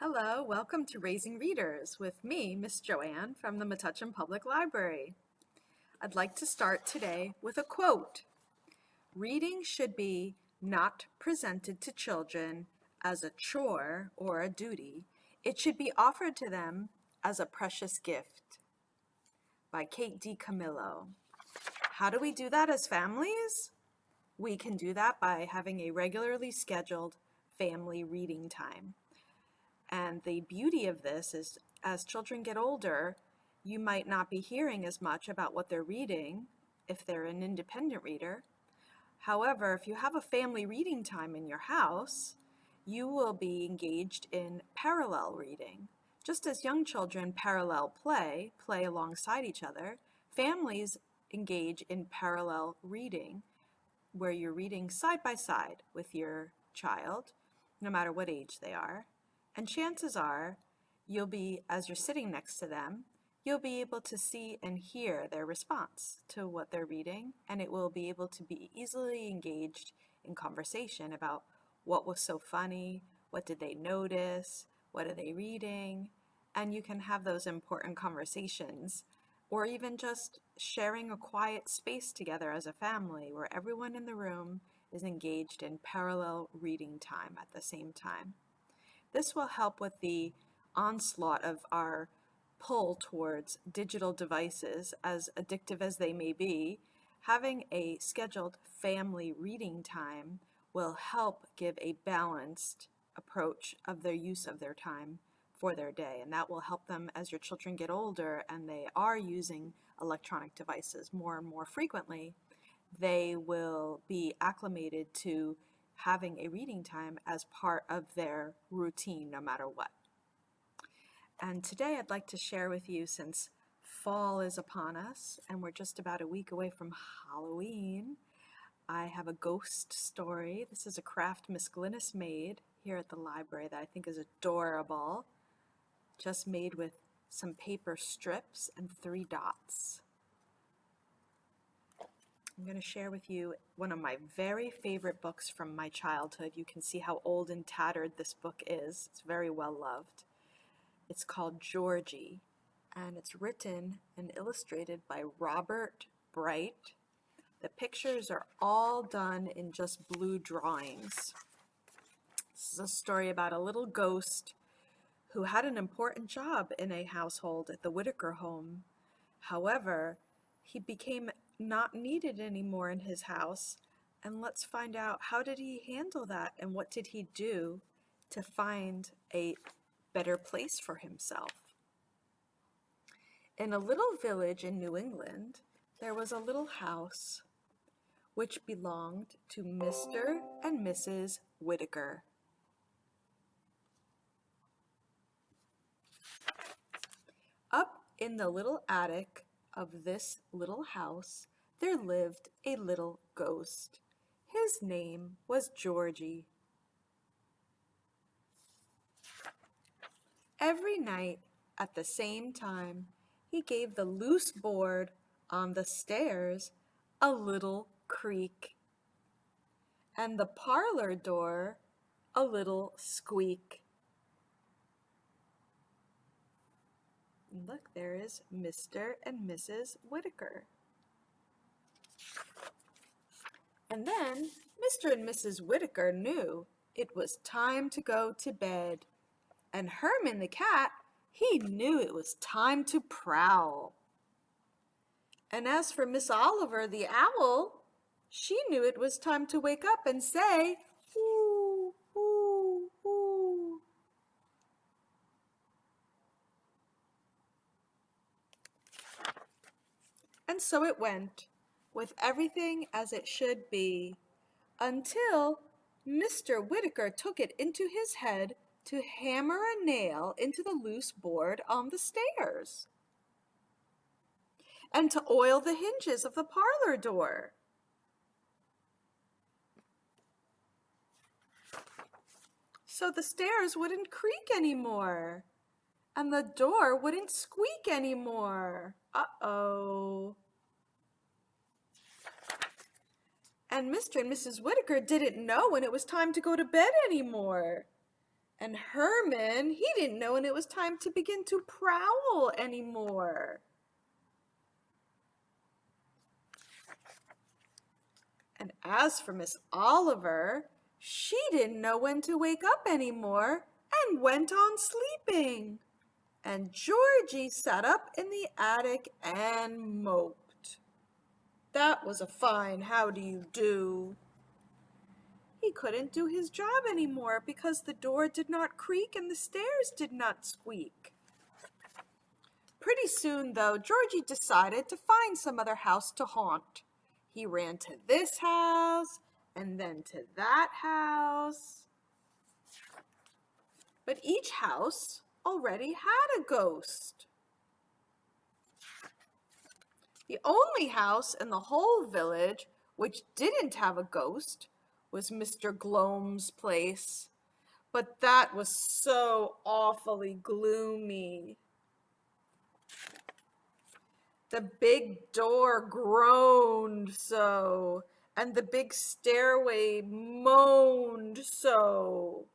Hello, welcome to Raising Readers with me, Miss Joanne from the Metuchen Public Library. I'd like to start today with a quote. Reading should be not presented to children as a chore or a duty. It should be offered to them as a precious gift. By Kate DiCamillo. How do we do that as families? We can do that by having a regularly scheduled family reading time. And the beauty of this is as children get older, you might not be hearing as much about what they're reading if they're an independent reader. However, if you have a family reading time in your house, you will be engaged in parallel reading. Just as young children parallel play alongside each other, families engage in parallel reading, where you're reading side by side with your child, no matter what age they are. And chances are, as you're sitting next to them, you'll be able to see and hear their response to what they're reading, and it will be able to be easily engaged in conversation about what was so funny, what did they notice, what are they reading, and you can have those important conversations, or even just sharing a quiet space together as a family where everyone in the room is engaged in parallel reading time at the same time. This will help with the onslaught of our pull towards digital devices, as addictive as they may be. Having a scheduled family reading time will help give a balanced approach of their use of their time for their day, and that will help them as your children get older and they are using electronic devices more and more frequently. They will be acclimated to having a reading time as part of their routine no matter what. And today I'd like to share with you, since fall is upon us and we're just about a week away from Halloween, I have a ghost story. This is a craft Miss Glynis made here at the library that I think is adorable, just made with some paper strips and 3 dots. I'm going to share with you one of my very favorite books from my childhood. You can see how old and tattered this book is. It's very well loved. It's called Georgie, and it's written and illustrated by Robert Bright. The pictures are all done in just blue drawings. This is a story about a little ghost who had an important job in a household at the Whitaker home. However, he became not needed anymore in his house, and let's find out, how did he handle that and what did he do to find a better place for himself? In a little village in New England, there was a little house which belonged to Mr. and Mrs. Whitaker. Up in the little attic of this little house, there lived a little ghost. His name was Georgie. Every night at the same time, he gave the loose board on the stairs a little creak, and the parlor door a little squeak. Look, there is Mr. and Mrs. Whitaker. And then Mr. and Mrs. Whitaker knew it was time to go to bed. And Herman the cat, he knew it was time to prowl. And as for Miss Oliver the owl, she knew it was time to wake up and say, "Ooh, ooh, ooh." And so it went, with everything as it should be, until Mr. Whitaker took it into his head to hammer a nail into the loose board on the stairs, and to oil the hinges of the parlor door, so the stairs wouldn't creak anymore, and the door wouldn't squeak anymore. Uh-oh. And Mr. and Mrs. Whitaker didn't know when it was time to go to bed anymore. And Herman, he didn't know when it was time to begin to prowl anymore. And as for Miss Oliver, she didn't know when to wake up anymore and went on sleeping. And Georgie sat up in the attic and moped. That was a fine how do you do. He couldn't do his job anymore because the door did not creak and the stairs did not squeak. Pretty soon, though, Georgie decided to find some other house to haunt. He ran to this house and then to that house. But each house already had a ghost. The only house in the whole village which didn't have a ghost was Mr. Gloam's place. But that was so awfully gloomy. The big door groaned so, and the big stairway moaned so.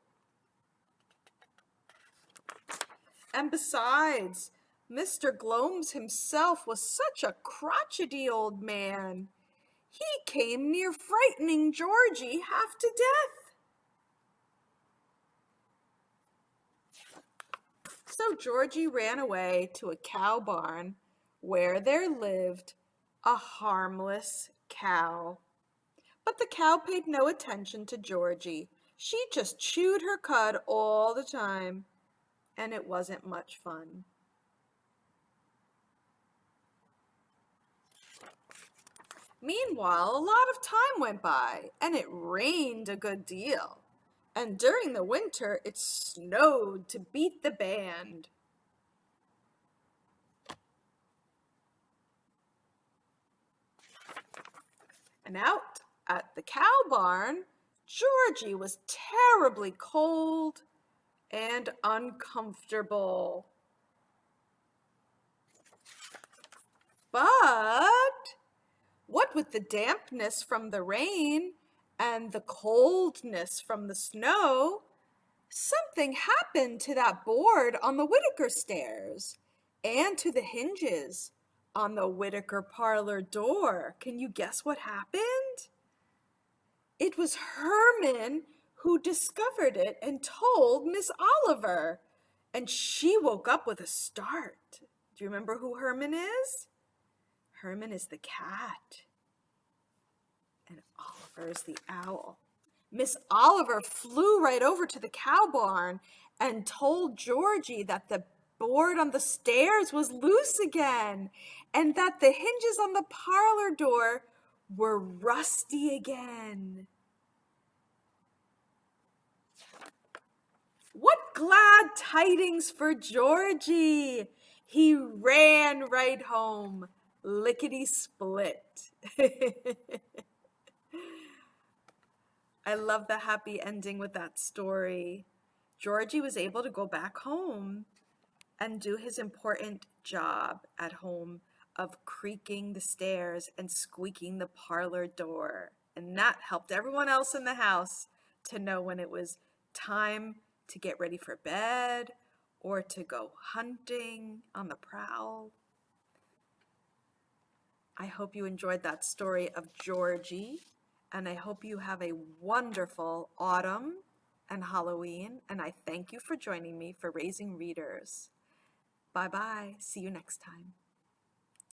And besides, Mr. Gloams himself was such a crotchety old man. He came near frightening Georgie half to death. So Georgie ran away to a cow barn where there lived a harmless cow. But the cow paid no attention to Georgie. She just chewed her cud all the time, and it wasn't much fun. Meanwhile, a lot of time went by, and it rained a good deal. And during the winter, it snowed to beat the band. And out at the cow barn, Georgie was terribly cold and uncomfortable. But what with the dampness from the rain and the coldness from the snow, something happened to that board on the Whittaker stairs and to the hinges on the Whittaker parlor door. Can you guess what happened? It was Herman who discovered it and told Miss Oliver, and she woke up with a start. Do you remember who Herman is? Herman is the cat, and Oliver is the owl. Miss Oliver flew right over to the cow barn and told Georgie that the board on the stairs was loose again and that the hinges on the parlor door were rusty again. What glad tidings for Georgie! He ran right home, lickety-split. I love the happy ending with that story. Georgie was able to go back home and do his important job at home of creaking the stairs and squeaking the parlor door. And that helped everyone else in the house to know when it was time to get ready for bed or to go hunting on the prowl. I hope you enjoyed that story of Georgie, and I hope you have a wonderful autumn and Halloween, and I thank you for joining me for Raising Readers. Bye-bye. See you next time.